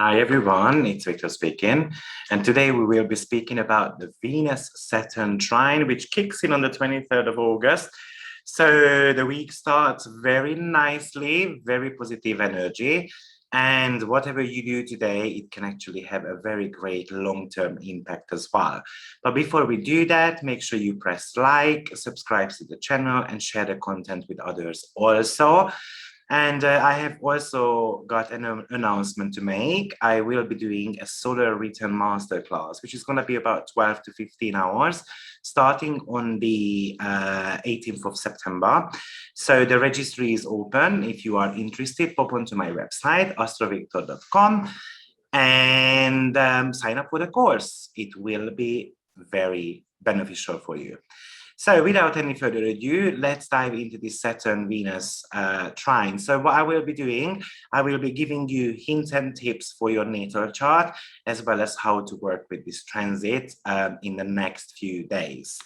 Hi everyone, it's Victor speaking, and today we will be speaking about the Venus-Saturn trine, which kicks in on the 23rd of August. So the week starts very nicely, very positive energy, and whatever you do today, it can actually have a very great long-term impact as well. But before we do that, make sure you press like, subscribe to the channel, and share the content with others also. And I have also got an announcement to make. I will be doing a solar return masterclass, which is going to be about 12 to 15 hours, starting on the 18th of September. So the registry is open. If you are interested, pop onto my website, AstroViktor.com, and sign up for the course. It will be very beneficial for you. So without any further ado, let's dive into this Saturn-Venus trine. So what I will be doing, I will be giving you hints and tips for your natal chart, as well as how to work with this transit in the next few days.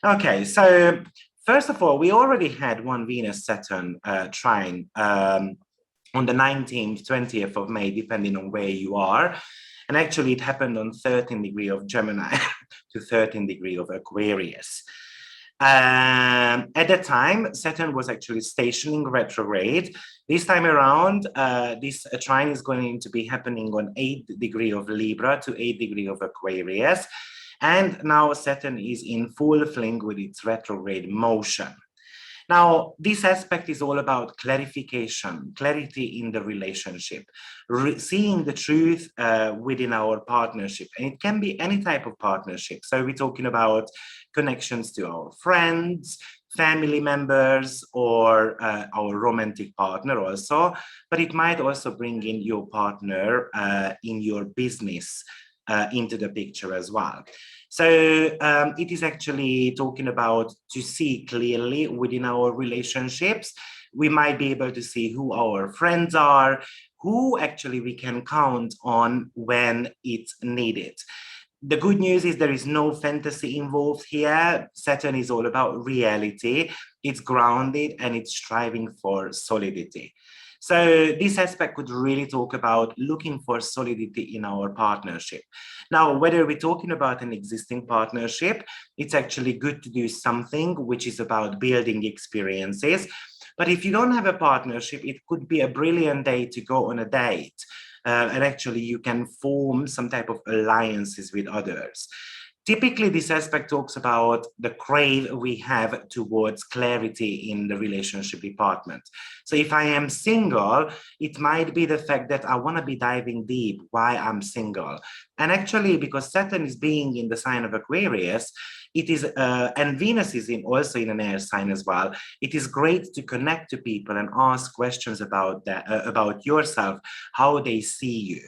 Okay, so first of all, we already had one Venus-Saturn trine on the 19th, 20th of May, depending on where you are. And actually it happened on 13 degree of Gemini to 13 degree of Aquarius. At that time, Saturn was actually stationing retrograde. This time around, this trine is going to be happening on 8th degree of Libra to 8th degree of Aquarius. And now Saturn is in full fling with its retrograde motion. Now, this aspect is all about clarification, clarity in the relationship, seeing the truth within our partnership. And it can be any type of partnership. So we're talking about connections to our friends, family members, or our romantic partner also. But it might also bring in your partner in your business into the picture as well. So it is actually talking about to see clearly within our relationships. We might be able to see who our friends are, who actually we can count on when it's needed. The good news is there is no fantasy involved here. Saturn is all about reality. It's grounded and it's striving for solidity. So this aspect could really talk about looking for solidity in our partnership. Now, whether we're talking about an existing partnership, it's actually good to do something which is about building experiences. But if you don't have a partnership, it could be a brilliant day to go on a date. And actually you can form some type of alliances with others. Typically, this aspect talks about the crave we have towards clarity in the relationship department. So if I am single, it might be the fact that I want to be diving deep why I'm single. And actually, because Saturn is being in the sign of Aquarius, it is, and Venus is also in an air sign as well. It is great to connect to people and ask questions about that, about yourself, how they see you.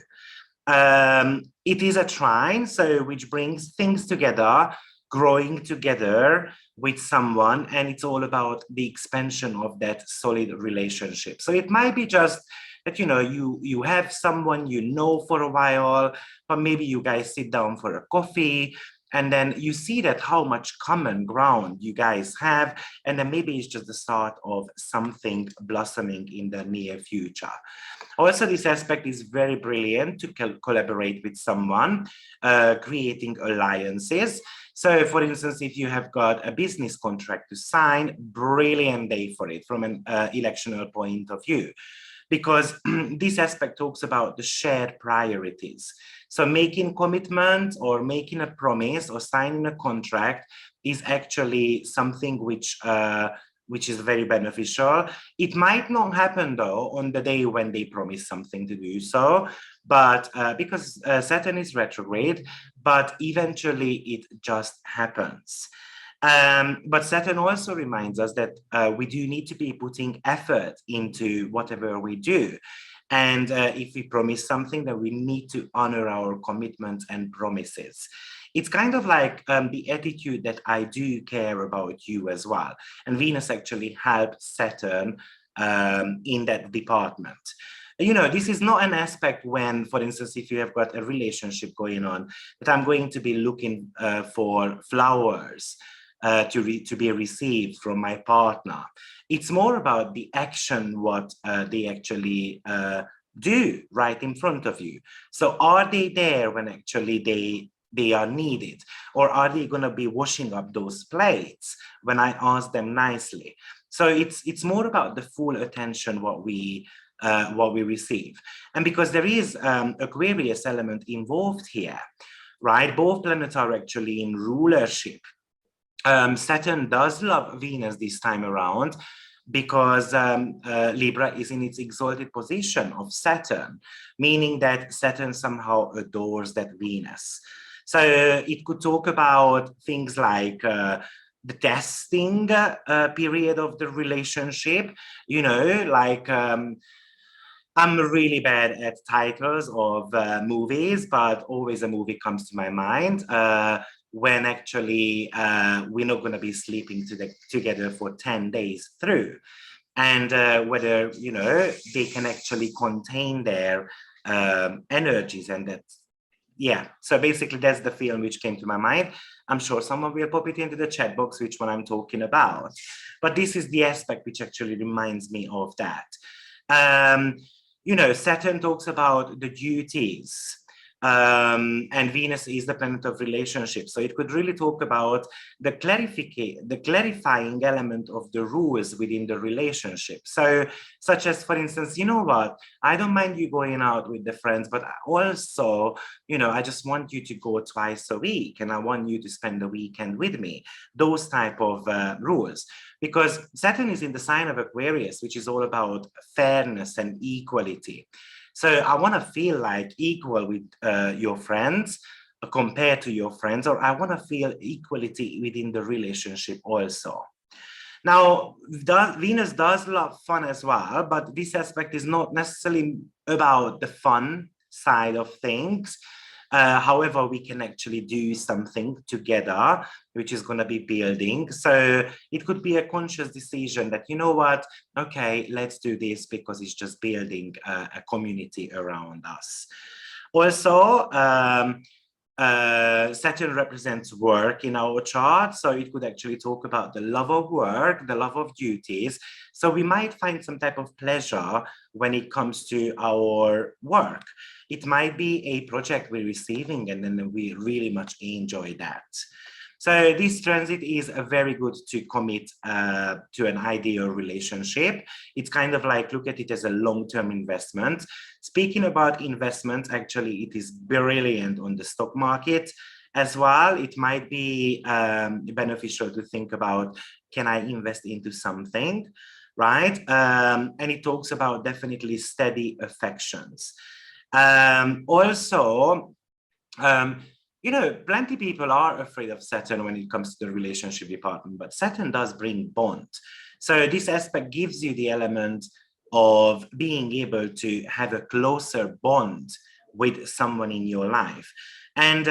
It is a trine, so which brings things together, growing together with someone, and it's all about the expansion of that solid relationship. So it might be just that, you know, you have someone you know for a while, but maybe you guys sit down for a coffee, and then you see that how much common ground you guys have, and then maybe it's just the start of something blossoming in the near future. Also, this aspect is very brilliant to collaborate with someone, creating alliances. So, for instance, if you have got a business contract to sign, brilliant day for it from an electional point of view, because this aspect talks about the shared priorities. So making commitment or making a promise or signing a contract is actually something which is very beneficial. It might not happen though on the day when they promise something to do so, but because Saturn is retrograde, but eventually it just happens. But Saturn also reminds us that we do need to be putting effort into whatever we do. And if we promise something, then we need to honor our commitments and promises. It's kind of like the attitude that I do care about you as well. And Venus actually helped Saturn in that department. You know, this is not an aspect when, for instance, if you have got a relationship going on, that I'm going to be looking for flowers to be received from my partner. It's more about the action, what they actually do right in front of you. So are they there when actually they are needed? Or are they going to be washing up those plates when I ask them nicely? So it's more about the full attention what we receive. And because there is Aquarius element involved here, right? Both planets are actually in rulership. Saturn does love Venus this time around because Libra is in its exalted position of Saturn, meaning that Saturn somehow adores that Venus. So it could talk about things like the testing period of the relationship, you know, like I'm really bad at titles of movies, but always a movie comes to my mind when actually we're not going to be sleeping together for 10 days through. And whether, you know, they can actually contain their energies. And that's, yeah, so basically that's the film which came to my mind. I'm sure someone will pop it into the chat box, which one I'm talking about. But this is the aspect which actually reminds me of that. You know, Saturn talks about the duties, and Venus is the planet of relationships. So it could really talk about the clarifying element of the rules within the relationship. So, such as, for instance, you know what, I don't mind you going out with the friends, but also, you know, I just want you to go twice a week and I want you to spend the weekend with me. Those type of rules. Because Saturn is in the sign of Aquarius, which is all about fairness and equality. So I want to feel like equal with your friends compared to your friends, or I want to feel equality within the relationship also. Now, Venus does love fun as well, but this aspect is not necessarily about the fun side of things. However, we can actually do something together, which is going to be building. So it could be a conscious decision that, you know what, okay, let's do this because it's just building a community around us. Also, Saturn represents work in our chart, so it could actually talk about the love of work, the love of duties. So we might find some type of pleasure when it comes to our work. It might be a project we're receiving and then we really much enjoy that. So this transit is very good to commit to an ideal relationship. It's kind of like, look at it as a long-term investment. Speaking about investment, actually, it is brilliant on the stock market as well. It might be beneficial to think about, can I invest into something, right? And it talks about definitely steady affections. You know, plenty of people are afraid of Saturn when it comes to the relationship department, but Saturn does bring bond. So this aspect gives you the element of being able to have a closer bond with someone in your life. And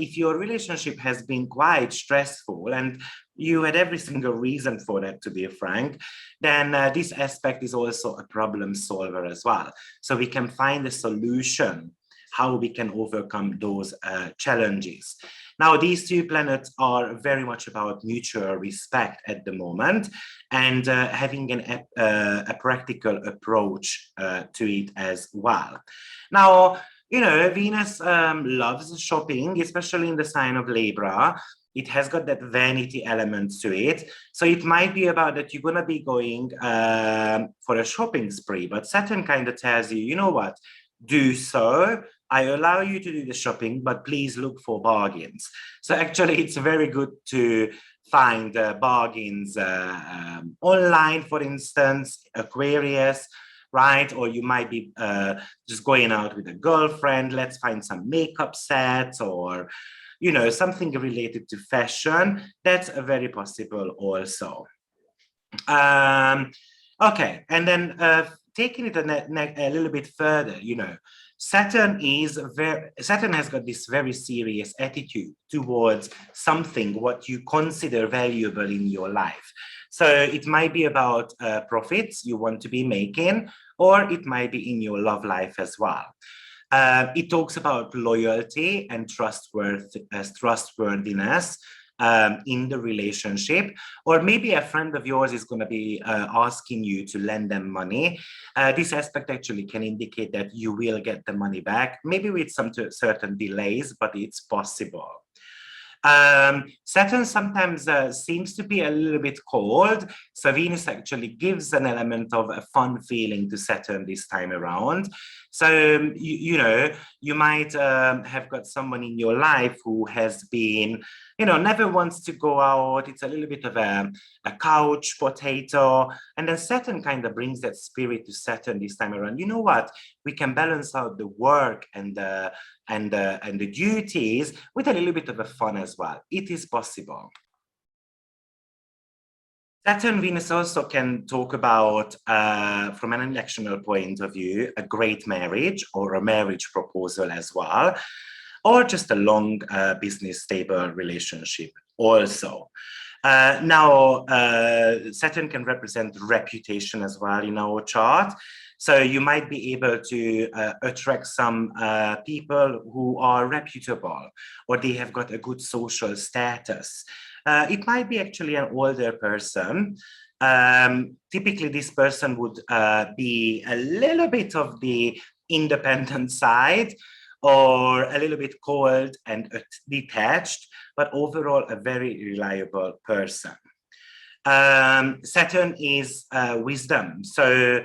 if your relationship has been quite stressful and you had every single reason for that, to be frank, then this aspect is also a problem solver as well. So we can find a solution how we can overcome those challenges. Now, these two planets are very much about mutual respect at the moment and having a practical approach to it as well. Now, you know, Venus loves shopping, especially in the sign of Libra. It has got that vanity element to it. So it might be about that you're going to be going for a shopping spree, but Saturn kind of tells you, you know what, do so. I allow you to do the shopping, but please look for bargains. So actually, it's very good to find bargains online, for instance, Aquarius, right? Or you might be just going out with a girlfriend. Let's find some makeup sets or, you know, something related to fashion. That's very possible also. Okay, and then taking it a little bit further, you know, Saturn has got this very serious attitude towards something what you consider valuable in your life. So it might be about profits you want to be making, or it might be in your love life as well. It talks about loyalty and trustworthiness. in the relationship, or maybe a friend of yours is going to be asking you to lend them money. This aspect actually can indicate that you will get the money back, maybe with some certain delays, but it's possible. Saturn sometimes seems to be a little bit cold, so Venus actually gives an element of a fun feeling to Saturn this time around. So, you know, you might have got someone in your life who has been, you know, never wants to go out. It's a little bit of a couch potato. And then Saturn kind of brings that spirit to Saturn this time around. You know what? We can balance out the work and the duties with a little bit of a fun as well. It is possible. Saturn Venus also can talk about, from an electional point of view, a great marriage or a marriage proposal as well, or just a long business stable relationship also. Now, Saturn can represent reputation as well in our chart. So you might be able to attract some people who are reputable, or they have got a good social status. It might be actually an older person. Typically, this person would be a little bit of the independent side, or a little bit cold and detached, but overall a very reliable person. Saturn is wisdom. So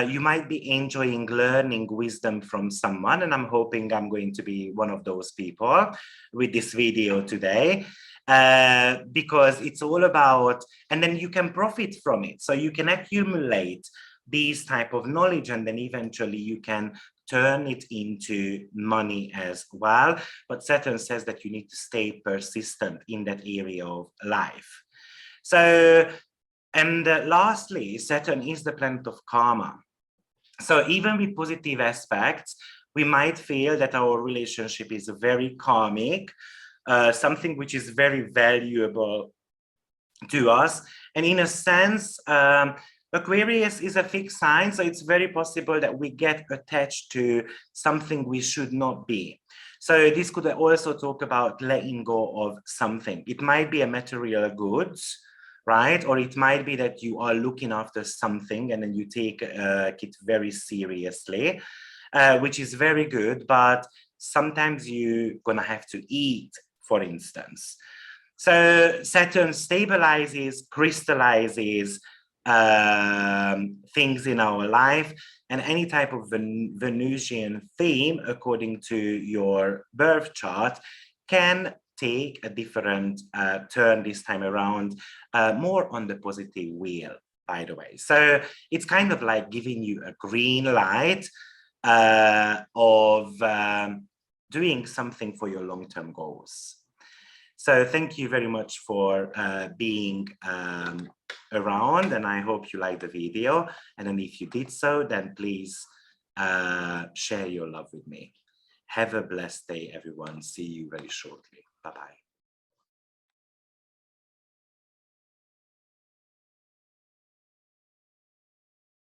you might be enjoying learning wisdom from someone, and I'm hoping I'm going to be one of those people with this video today. Because it's all about, and then you can profit from it. So you can accumulate these type of knowledge, and then eventually you can turn it into money as well. But Saturn says that you need to stay persistent in that area of life. So, and lastly, Saturn is the planet of karma. So even with positive aspects, we might feel that our relationship is very karmic, something which is very valuable to us. And in a sense, Aquarius is a fixed sign, so it's very possible that we get attached to something we should not be. So this could also talk about letting go of something. It might be a material goods, right? Or it might be that you are looking after something and then you take it very seriously, which is very good, but sometimes you're gonna have to eat, for instance. So Saturn stabilizes, crystallizes things in our life, and any type of Venusian theme, according to your birth chart, can take a different turn this time around, more on the positive wheel, by the way. So it's kind of like giving you a green light of doing something for your long-term goals. So thank you very much for being around, and I hope you liked the video. And then if you did so, then please share your love with me. Have a blessed day, everyone. See you very shortly. Bye-bye.